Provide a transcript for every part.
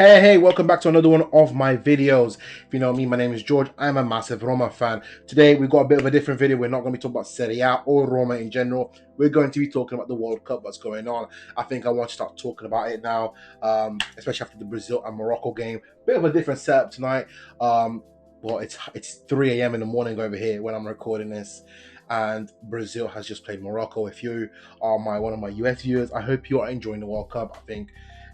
Hey, welcome back to another one of my videos. If you know me, my name is George. I'm a massive Roma fan. Today, we've got a bit of a different video. We're not going to be talking about Serie A or Roma in general. We're going to be talking about the World Cup, what's going on. I think I want to start talking about it now, especially after the Brazil and Morocco game. Bit of a different setup tonight. Well, it's 3 a.m. in the morning over here when I'm recording this. And Brazil has just played Morocco. If you are one of my US viewers, I hope you are enjoying the World Cup. I think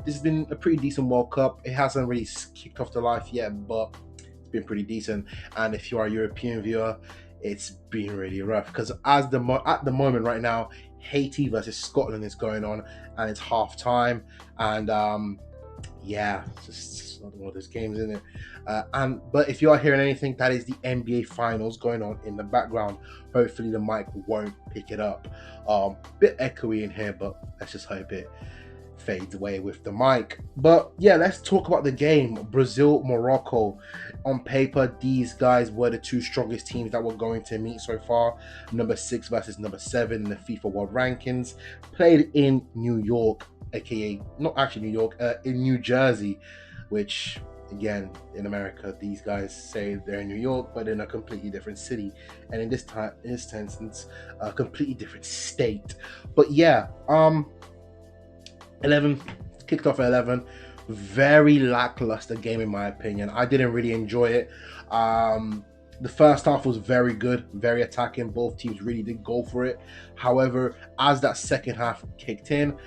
this has been a pretty decent World Cup. It hasn't really kicked off the life yet, but it's been pretty decent. And if you are a European viewer, it's been really rough because at the moment right now, Haiti versus Scotland is going on, and it's half time. And yeah, it's just another one of those games, isn't it? But if you are hearing anything, that is the NBA Finals going on in the background. Hopefully the mic won't pick it up. Bit echoey in here, but let's just hope it fades away with the mic. But yeah, let's talk about the game. Brazil, Morocco. On paper, these guys were the two strongest teams that were going to meet so far. Number 6 versus number 7 in the FIFA World Rankings. Played in New York, aka not actually New York, in New Jersey, which again, in America, these guys say they're in New York, but in a completely different city, and in this instance, a completely different state. But yeah, 11 kicked off at 11. Very lackluster game in my opinion. I didn't really enjoy it. The first half was very good, very attacking. Both teams really did go for it. However, as that second half kicked in,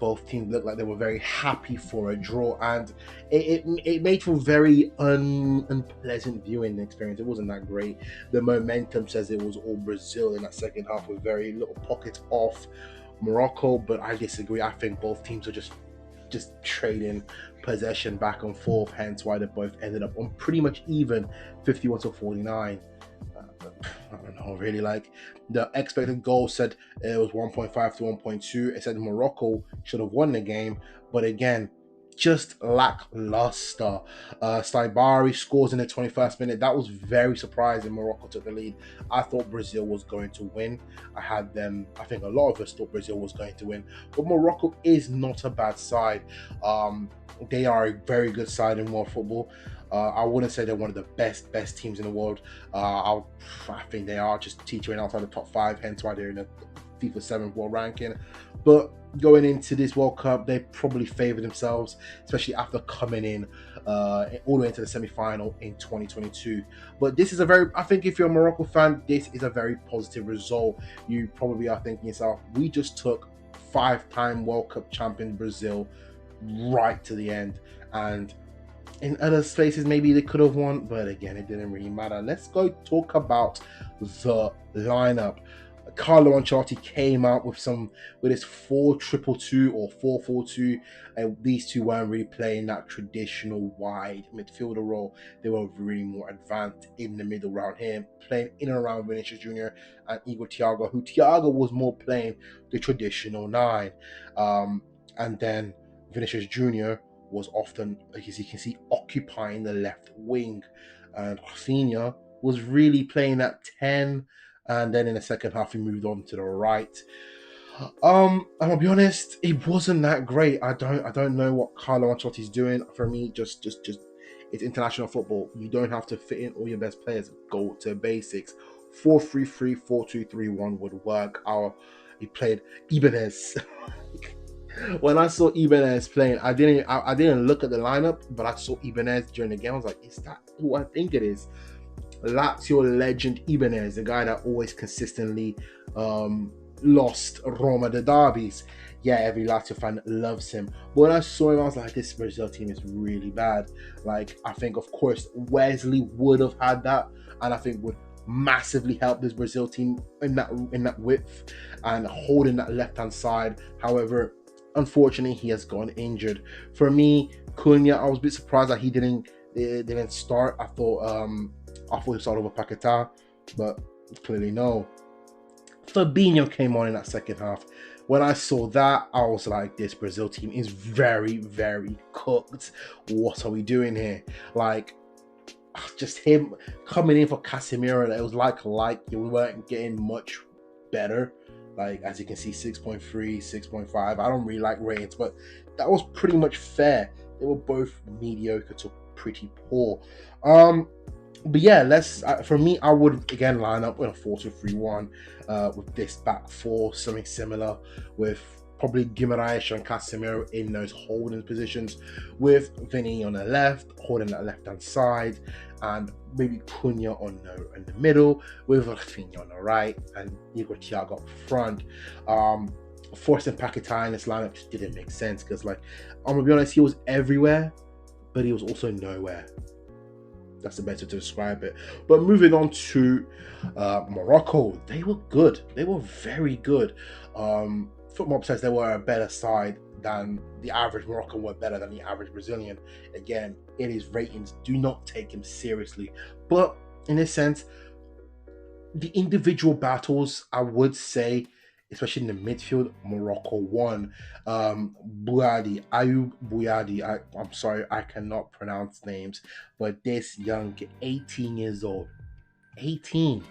both teams looked like they were very happy for a draw, and it made for very unpleasant viewing experience. It wasn't that great. The momentum says it was all Brazil in that second half with very little pockets off Morocco, but I disagree. I think both teams are just trading possession back and forth, hence why they both ended up on pretty much even 51 to 49. I don't know, really. Like, the expected goal said it was 1.5 to 1.2. It said Morocco should have won the game, but again, just lackluster. Saibari scores in the 21st minute. That was very surprising. Morocco took the lead. I thought Brazil was going to win. I think a lot of us thought Brazil was going to win, but Morocco is not a bad side. They are a very good side in world football. I wouldn't say they're one of the best teams in the world. I think they are just teetering outside the top 5, hence why they're in the FIFA 7th world ranking. But going into this World Cup, they probably favor themselves, especially after coming in all the way into the semi-final in 2022. But this is I think if you're a Morocco fan, this is a very positive result. You probably are thinking yourself, we just took 5-time World Cup champion Brazil right to the end, and in other spaces maybe they could have won, but again, it didn't really matter. Let's go talk about the lineup. Carlo Ancelotti came out with his 4-2-2 or 4-4-2, and these two weren't really playing that traditional wide midfielder role. They were really more advanced in the middle around here, playing in and around Vinicius Jr. and Igor Thiago, who Thiago was more playing the traditional 9. And then Vinicius Jr. was often, as you can see, occupying the left wing, and Rafinha was really playing at 10. And then in the second half, he moved on to the right. I'll be honest, it wasn't that great. I don't know what Carlo Ancelotti's doing. For me, just it's international football. You don't have to fit in all your best players. Go to basics. 4-3-3, 4-2-3-1 would work. He played Ibanez. When I saw Ibanez playing, I didn't look at the lineup, but I saw Ibanez during the game. I was like, is that who I think it is? Lazio legend Ibanez, the guy that always consistently lost Roma the derbies. Yeah, every Lazio fan loves him. But when I saw him, I was like, this Brazil team is really bad. Like, I think, of course, Wesley would have had that, and I think would massively help this Brazil team in that width and holding that left-hand side. However, unfortunately, he has gone injured. For me, Cunha, I was a bit surprised that he didn't start. I thought he started over Paquetá, but clearly no. Fabinho came on in that second half. When I saw that, I was like, this Brazil team is very, very cooked. What are we doing here? Like, just him coming in for Casemiro, it was like we weren't getting much better. Like, as you can see, 6.3, 6.5. I don't really like ratings, but that was pretty much fair. They were both mediocre to pretty poor. But yeah, let's. For me, I would again line up with a 4-2-3-1 with this back four, something similar, with probably Guimaraes and Casemiro in those holding positions, with Vinny on the left, holding that left hand side, and maybe Cunha in the middle, with Rafinha on the right, and Igor Thiago up front. Forcing Paquetá in this lineup just didn't make sense because, like, I'm gonna be honest, he was everywhere, but he was also nowhere. That's the best way to describe it. But moving on to Morocco, they were good. They were very good. Football says they were a better side than the average Moroccan, were better than the average Brazilian. Again, in his ratings, do not take him seriously. But in a sense, the individual battles, I would say, especially in the midfield, Morocco won. Ayub Bouyadi, I'm sorry, I cannot pronounce names, but this young, 18 years old, 18,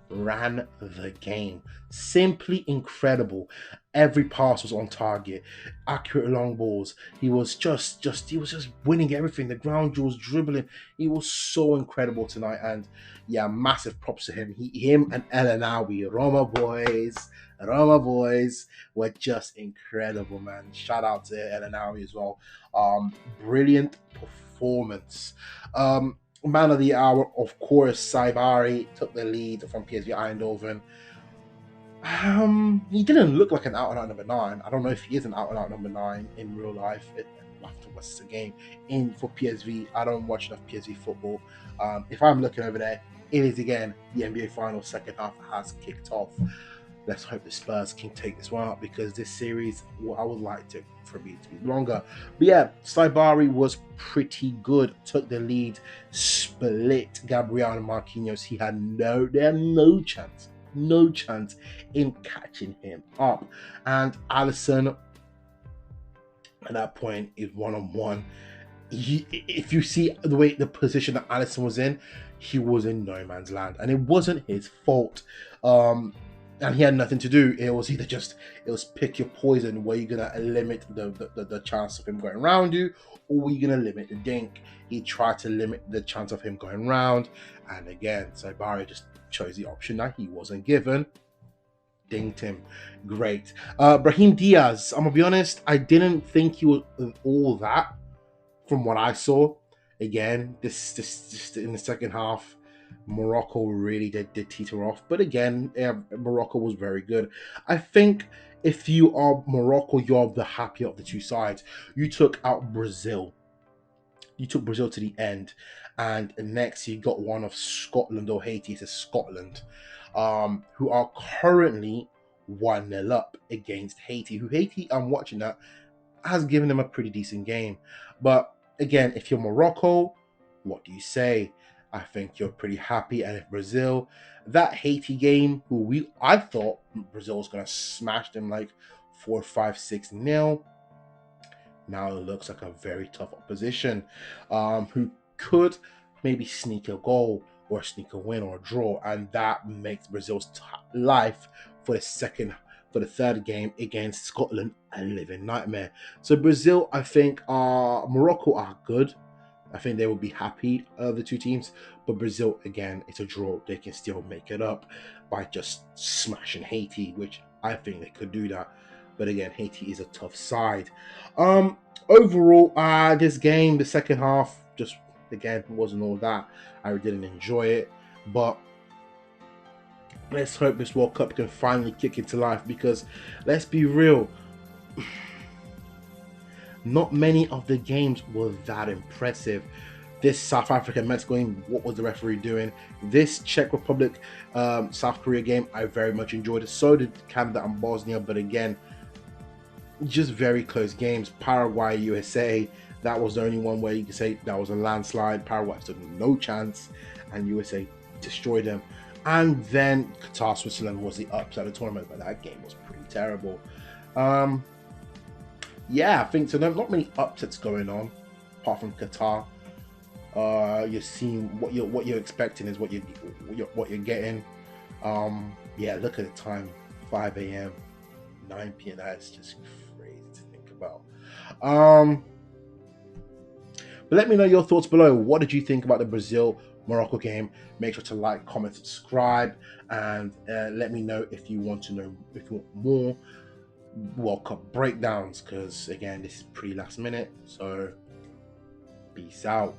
ran the game. Simply incredible. Every pass was on target, accurate long balls. He was he was just winning everything. The ground jewels, dribbling. He was so incredible tonight, and yeah, massive props to him. Him and Elanawi, Roma boys were just incredible, man. Shout out to Elanawi as well. Brilliant performance. Man of the hour, of course, Saibari took the lead from PSV Eindhoven. He didn't look like an out-and-out number 9. I don't know if he is an out-and-out number 9 in real life. Afterwards, the game for PSV. I don't watch enough PSV football. If I'm looking over there, it is again the NBA Finals. Second half has kicked off. Let's hope the Spurs can take this one out because this series, I would like for me to be longer. But yeah, Saibari was pretty good. Took the lead, split Gabriel and Marquinhos. They had no chance in catching him up. And Alisson at that point is one-on-one. If you see the position that Alisson was in, he was in no man's land, and it wasn't his fault. And he had nothing to do. It was pick your poison. Were you gonna limit the chance of him going around you, or were you gonna limit the dink? He tried to limit the chance of him going round, and again, Saibari just chose the option that he wasn't given. Dinked him. Great. Brahim Diaz, I'm gonna be honest, I didn't think he was all that from what I saw. Again, this in the second half, Morocco really did teeter off. But again, Morocco was very good. I think if you are Morocco, you're the happier of the two sides. You took out Brazil. You took Brazil to the end. And next you got one of Scotland or Haiti. It's Scotland, who are currently 1-0 up against Haiti. Haiti, I'm watching that, has given them a pretty decent game. But again, if you're Morocco, what do you say? I think you're pretty happy. And if Brazil, that Haiti game, I thought Brazil was going to smash them like 4-5-6-0. Now it looks like a very tough opposition, who could maybe sneak a goal or sneak a win or a draw, and that makes Brazil's life for the third game against Scotland a living nightmare. So Brazil, I think, Morocco are good. I think they will be happy, the two teams. But Brazil, again, it's a draw. They can still make it up by just smashing Haiti, which I think they could do that. But again, Haiti is a tough side. Overall, this game, the second half, just again wasn't all that. I didn't enjoy it, but let's hope this World Cup can finally kick into life, because let's be real, not many of the games were that impressive. This South Africa Mexico game, what was the referee doing? This Czech Republic South Korea game, I very much enjoyed it. So did Canada and Bosnia, but again, just very close games. Paraguay, USA, that was the only one where you could say that was a landslide. Paraguay stood no chance, and USA destroyed them. And then Qatar, Switzerland was the upset of the tournament, but that game was pretty terrible. Yeah, I think so. Not many upsets going on, apart from Qatar. You're seeing what you're expecting is what you're getting. Yeah, look at the time, 5 a.m., 9 p.m. That's just crazy to think about. But let me know your thoughts below. What did you think about the Brazil Morocco game? Make sure to like, comment, subscribe, and let me know if you want to know if you want more World Cup breakdowns, because again, this is pretty last minute. So peace out.